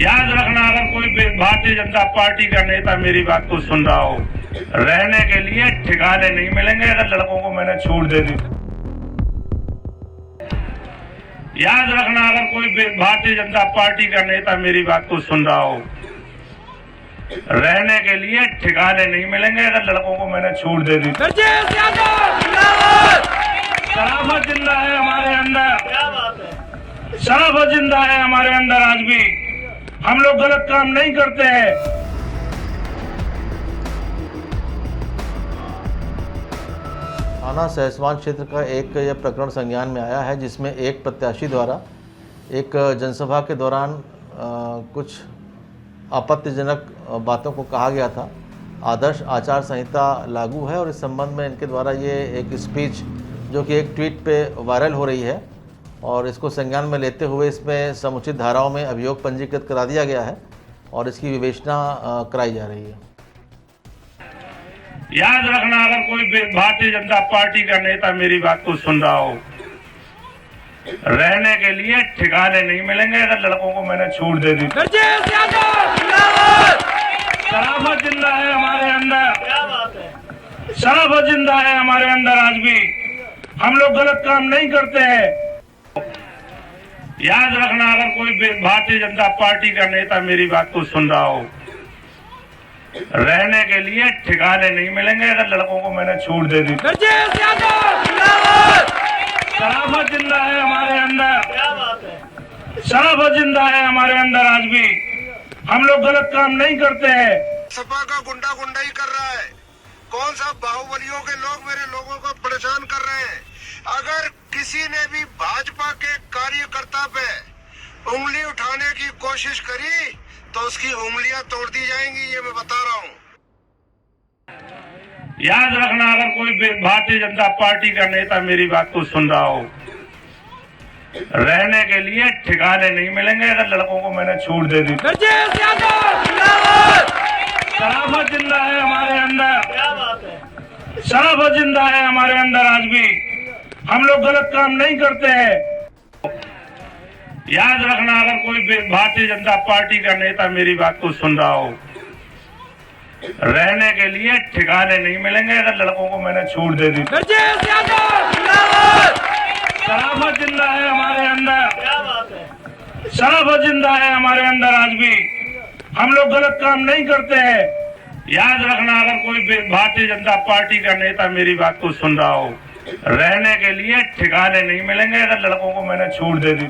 याद रखना, अगर कोई भारतीय जनता पार्टी का नेता मेरी बात को सुन रहा हो, रहने के लिए ठिकाने नहीं मिलेंगे अगर लड़कों को मैंने छूट दे दी। याद रखना, अगर कोई भारतीय जनता पार्टी का नेता मेरी बात को सुन रहा हो, रहने के लिए ठिकाने नहीं मिलेंगे अगर लड़कों को मैंने छूट दे दी। शराफत जिंदा है हमारे अंदर, शराफत जिंदा है हमारे अंदर। आज भी हम लोग गलत काम नहीं करते हैं। थाना सहसवान क्षेत्र का एक यह प्रकरण संज्ञान में आया है, जिसमें एक प्रत्याशी द्वारा एक जनसभा के दौरान कुछ आपत्तिजनक बातों को कहा गया था। आदर्श आचार संहिता लागू है और इस संबंध में इनके द्वारा ये एक स्पीच जो कि एक ट्वीट पे वायरल हो रही है, और इसको संज्ञान में लेते हुए इसमें समुचित धाराओं में अभियोग पंजीकृत करा दिया गया है और इसकी विवेचना कराई जा रही है। याद रखना, अगर कोई भारतीय जनता पार्टी का नेता मेरी बात को सुन रहा हो, रहने के लिए ठिकाने नहीं मिलेंगे अगर लड़कों को मैंने छूट दे दी। शराफत जिंदा है हमारे अंदर, शराफत जिंदा है हमारे अंदर। आज भी हम लोग गलत काम नहीं करते हैं। याद रखना, अगर कोई भारतीय जनता पार्टी का नेता मेरी बात को सुन रहा हो, रहने के लिए ठिकाने नहीं मिलेंगे अगर लड़कों को मैंने छूट दे दी। शराफत जिंदा है हमारे अंदर, शराफत जिंदा है हमारे अंदर। आज भी हम लोग गलत काम नहीं करते हैं। सपा का गुंडा गुंडाई कर रहा है। कौन सा बाहुबलियों के लोग मेरे लोगों को परेशान कर रहे हैं। अगर किसी ने भी भाजपा के कार्यकर्ता पे उंगली उठाने की कोशिश करी तो उसकी उंगलियां तोड़ दी जाएंगी, ये मैं बता रहा हूँ। याद रखना, अगर कोई भारतीय जनता पार्टी का नेता मेरी बात को सुन रहा हो, रहने के लिए ठिकाने नहीं मिलेंगे अगर लड़कों को मैंने छूट दे दी। शराफत जिंदा है हमारे अंदर, शराफत जिंदा है हमारे अंदर। आज भी हम लोग गलत काम नहीं करते हैं। याद रखना, अगर कोई भारतीय जनता पार्टी का नेता मेरी बात को सुन रहा हो, रहने के लिए ठिकाने नहीं मिलेंगे अगर लड़कों को मैंने छूट दे दी। शराफत जिंदा है हमारे अंदर, शराफत जिंदा है हमारे अंदर। आज भी हम लोग गलत काम नहीं करते हैं। याद रखना, अगर कोई भारतीय जनता पार्टी का नेता मेरी बात को सुन रहा हो, रहने के लिए ठिकाने नहीं मिलेंगे अगर लड़कों को मैंने छूट दे दी।